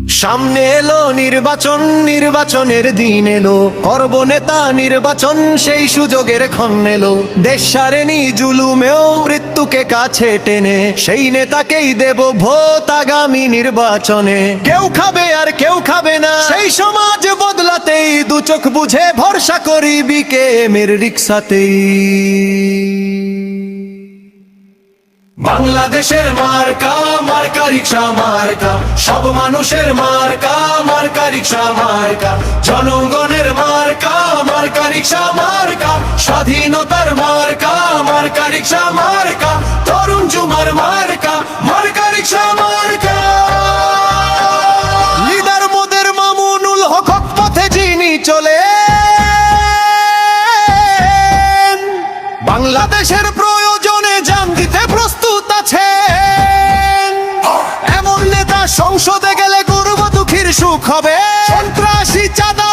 সামনে এলো নির্বাচন, নির্বাচনের দিন এলো, করব নেতা নির্বাচন, সেই সুযোগের ক্ষণ এলো। দেশ সারেনি জুলুমেও মৃত্যুকে কাছে টেনে, সেই নেতাকেই দেব ভোট আগামী নির্বাচনে। কেউ খাবে আর কেউ খাবে না, সেই সমাজ বদলাতেই দু চোখ বুঝে ভরসা করি বিকেএম এর রিক্সাতেই। বাংলাদেশের মার্কা, মার্কা রিক্সা মার্কা, সব মানুষের মার্কা, মার্কা রিক্সা মার্কা, জনগণের মার্কা, মার্কা রিক্সা মার্কা, স্বাধীনতার মার্কা, মার্কা রিক্সা মার্কা, তরুণ যুমার মার্কা, মার্কা রিক্সা মার্কা। লিডার মোদের মামুনুল হক পথে যিনি চলে, বাংলাদেশের প্রয়োজনে জান দিতে প্রস্তুত আছেন। এমন নেতা সংসদে গেলে গর্ব দুঃখীর সুখ হবে। সন্ত্রাসী চাঁদা